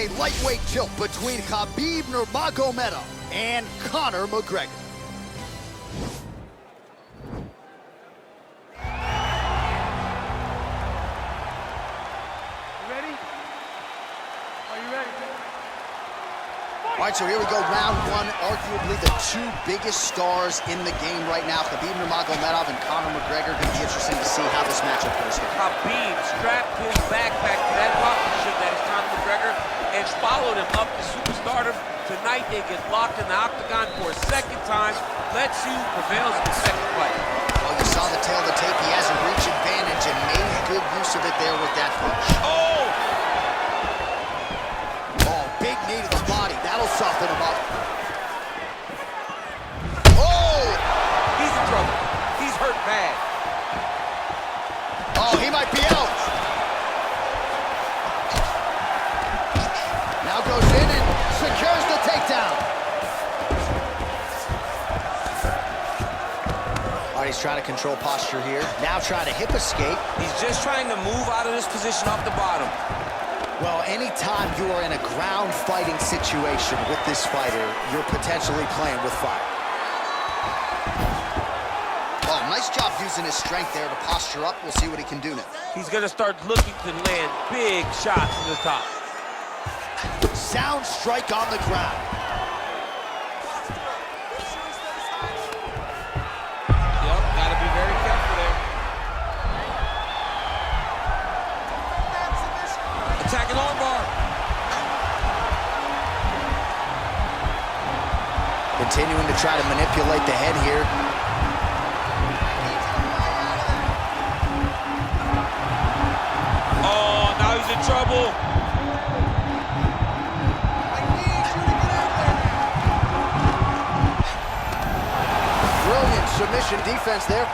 a lightweight tilt between Khabib Nurmagomedov and Conor McGregor. All right, so here we go, round one. Arguably the two biggest stars in the game right now, Khabib Nurmagomedov and Conor McGregor. Going to be interesting to see how this matchup goes here. Khabib strapped his backpack to that rocket ship that is Conor McGregor and followed him up to superstardom. Tonight they get locked in the octagon for a second time. Let's see who prevails in the second fight. Well, you saw the tail of the tape. He has a reach advantage and made good use of it there with that punch. Oh! Big knee to the body. That'll soften him up. Oh! He's in trouble. He's hurt bad. Oh, he might be out. Now goes in and secures the takedown. All right, he's trying to control posture here. Now trying to hip escape. He's just trying to move out of this position off the bottom. Well, anytime you are in a ground fighting situation with this fighter, you're potentially playing with fire. Oh, nice job using his strength there to posture up. We'll see what he can do now. He's going to start looking to land big shots to the top. Sound strike on the ground. Yep, got to be very careful there. Attacking armbar. Continuing to try to manipulate the head here. Oh, now he's in trouble. I need you to get out there. Brilliant submission defense there.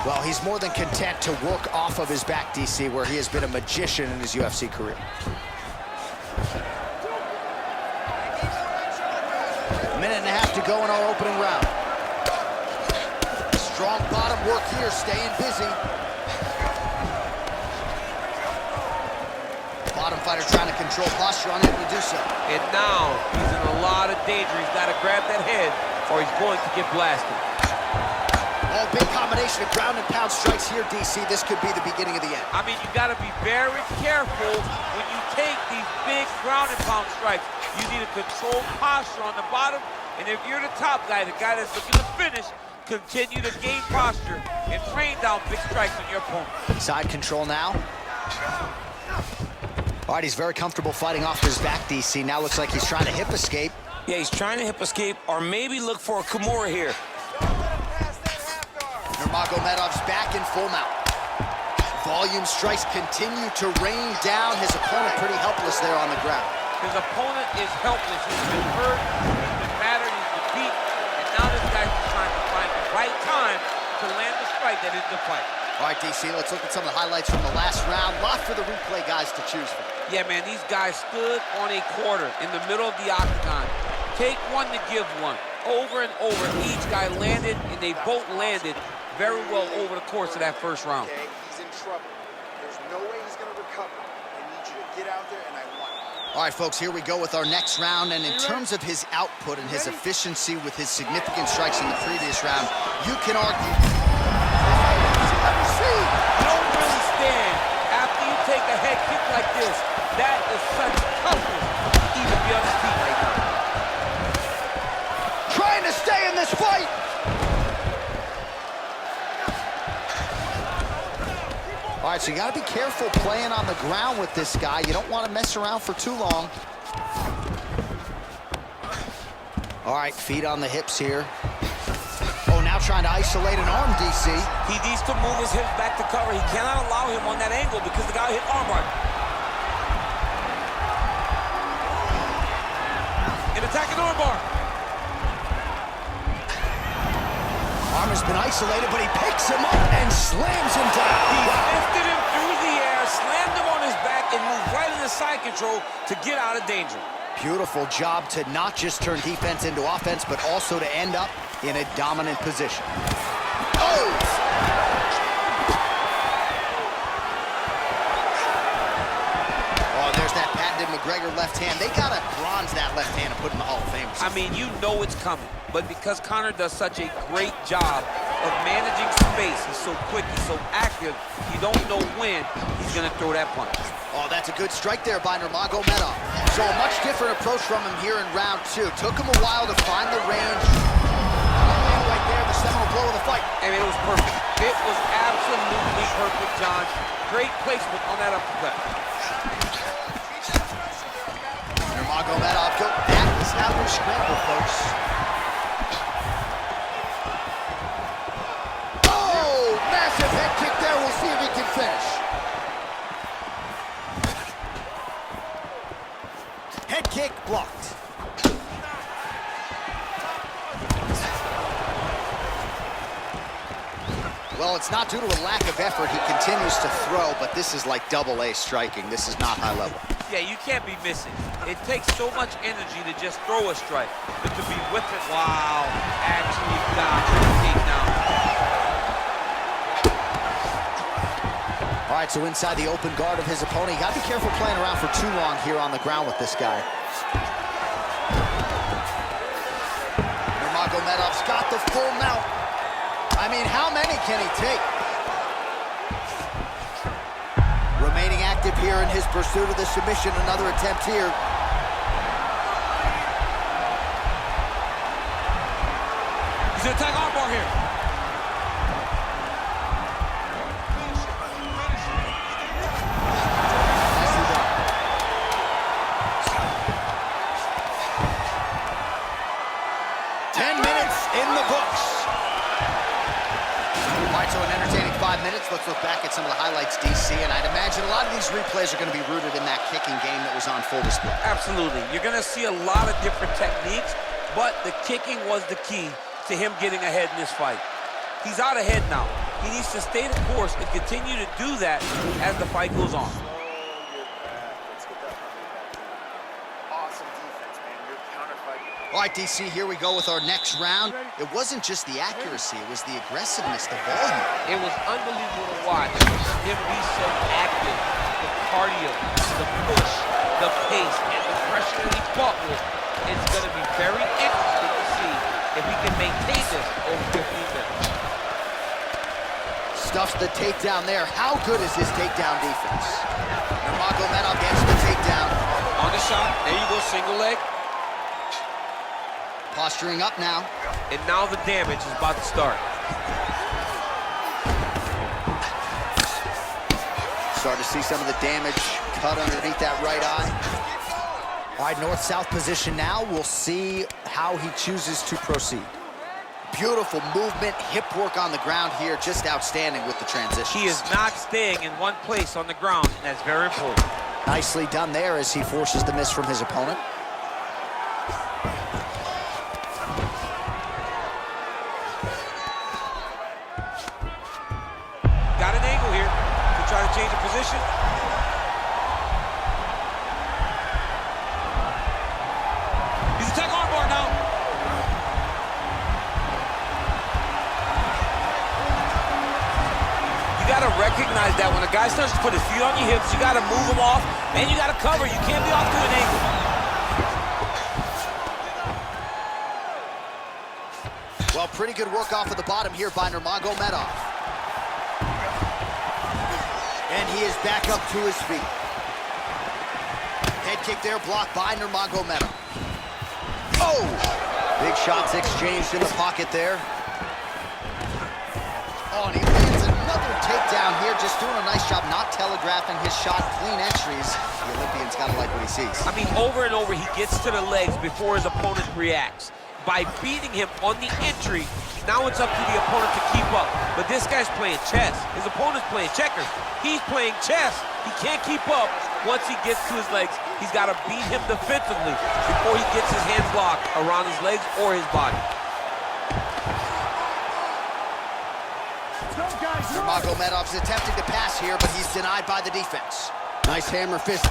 Well, he's more than content to work off of his back, DC, where he has been a magician in his UFC career. A minute and a half to go in our opening round. Strong bottom work here, staying busy. Bottom fighter trying to control posture, unable to do so. And now he's in a lot of danger. He's got to grab that head or he's going to get blasted. Oh, big combination of ground and pound strikes here, DC. This could be the beginning of the end. I mean, you got to be very careful when you take these big ground and pound strikes. You need a controlled posture on the bottom. And if you're the top guy, the guy that's looking to finish, continue to gain posture and rain down big strikes on your opponent. Side control now. All right, he's very comfortable fighting off his back, DC. Now looks like he's trying to hip escape. Yeah, he's trying to hip escape or maybe look for a Kimura here. Nurmagomedov's back in full mount. Volume strikes continue to rain down. His opponent pretty helpless there on the ground. His opponent is helpless. He's been hurt, he's been battered, he's been beat, and now this guy's trying to find the right time to land the strike that is the fight. All right, DC, let's look at some of the highlights from the last round. Lot for the replay guys to choose from. Yeah, man, these guys stood on a quarter in the middle of the octagon. Take one to give one. Over and over, each guy landed, and they both landed very well over the course of that first round. Okay, he's in trouble. There's no way he's going to recover. I need you to get out there, and I want it. All right, folks, here we go with our next round. And in terms of his output and his efficiency with his significant strikes in the previous round, you can argue. You don't really stand after you take a head kick like this. That is such toughness to even be on his feet right now. Trying to stay in this fight. All right, so you got to be careful playing on the ground with this guy. You don't want to mess around for too long. All right, feet on the hips here. Oh, now trying to isolate an arm, DC. He needs to move his hips back to cover. He cannot allow him on that angle because the guy hit armbar. And attacking armbar. Arm has been isolated, but he picks him up and slams him down. He lifted him through the air, slammed him on his back, and moved right into side control to get out of danger. Beautiful job to not just turn defense into offense, but also to end up in a dominant position. Oh! McGregor left hand. They gotta bronze that left hand and put in the Hall of Fame. I mean, you know it's coming, but because Conor does such a great job of managing space, he's so quick, he's so active, you don't know when he's gonna throw that punch. Oh, that's a good strike there by Nurmagomedov. So a much different approach from him here in round 2. Took him a while to find the range. Right there, the seminal blow of the fight. And it was perfect. It was absolutely perfect, John. Great placement on that uppercut. Nurmagomedov, that is how you scramble, folks. Oh, massive head kick there. We'll see if he can finish. Head kick blocked. Well, it's not due to a lack of effort. He continues to throw, but this is like double-A striking. This is not high level. Yeah, you can't be missing. It takes so much energy to just throw a strike, but to be with it, wow, actually got the takedown. All right, so inside the open guard of his opponent. You gotta be careful playing around for too long here on the ground with this guy. Nurmagomedov's got the full mount. I mean, how many can he take? Remaining active here in his pursuit of the submission. Another attempt here. He's gonna attack armbar here. Nicely done. In the books. All right, so an entertaining 5 minutes. Let's look back at some of the highlights, DC, and I'd imagine a lot of these replays are going to be rooted in that kicking game that was on full display. Absolutely. You're going to see a lot of different techniques, but the kicking was the key to him getting ahead in this fight. He's out ahead now. He needs to stay the course and continue to do that as the fight goes on. All right, DC, here we go with our next round. It wasn't just the accuracy, it was the aggressiveness, the volume. It was unbelievable to watch him be so active. The cardio, the push, the pace, and the pressure that he fought with. It's going to be very interesting to see if he can maintain this over 15 minutes. Stuffs the takedown there. How good is his takedown defense? Nurmagomedov gets the takedown. On the shot, there you go, single leg. Posturing up now. And now the damage is about to start. Start to see some of the damage cut underneath that right eye. All right, north-south position now. We'll see how he chooses to proceed. Beautiful movement, hip work on the ground here. Just outstanding with the transitions. He is not staying in one place on the ground, and that's very important. Nicely done there as he forces the miss from his opponent. Got an angle here to try to change the position. He's attack armbar now. You got to recognize that when a guy starts to put his feet on your hips, you got to move him off, and you got to cover. You can't be off to an angle. Well, pretty good work off of the bottom here by Nurmagomedov. And he is back up to his feet. Head kick there, blocked by Nurmagomedov. Oh! Big shots exchanged in the pocket there. Oh, and he lands another takedown here, just doing a nice job not telegraphing his shot. Clean entries. The Olympian's got to like what he sees. I mean, over and over, he gets to the legs before his opponent reacts. By beating him on the entry, now it's up to the opponent to keep up. But this guy's playing chess. His opponent's playing checkers. He's playing chess. He can't keep up once he gets to his legs. He's got to beat him defensively before he gets his hands locked around his legs or his body. Nurmagomedov's attempting to pass here, but he's denied by the defense. Nice hammer fist.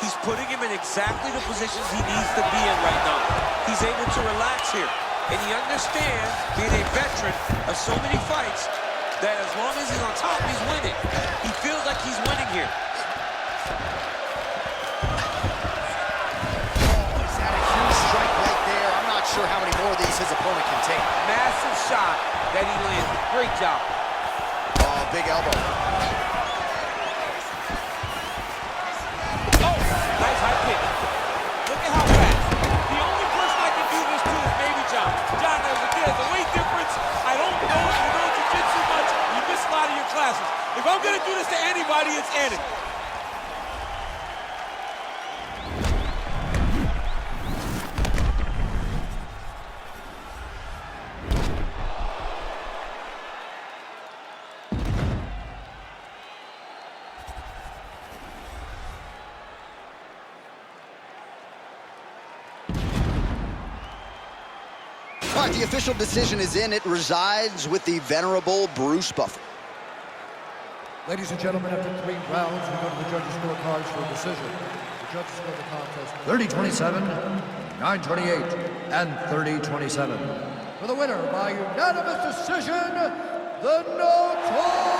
He's putting him in exactly the positions he needs to be in right now. He's able to relax here. And he understands, being a veteran of so many fights, that as long as he's on top, he's winning. He feels like he's winning here. He's had a huge strike right there. I'm not sure how many more of these his opponent can take. Massive shot that he landed. Great job. Oh, big elbow. Oh, nice high kick. Look at how fast. The only person I can do this to is maybe John. John, there's a weight difference. I don't know if you know jiu-jitsu much. You miss a lot of your classes. If I'm going to do this to anybody, it's Eddie. All right, the official decision is in. It resides with the venerable Bruce Buffer. Ladies and gentlemen, after 3 rounds, we go to the judges' scorecards for a decision. The judges score the contest 30-27, 9-28, and 30-27. For the winner by unanimous decision, the Notorious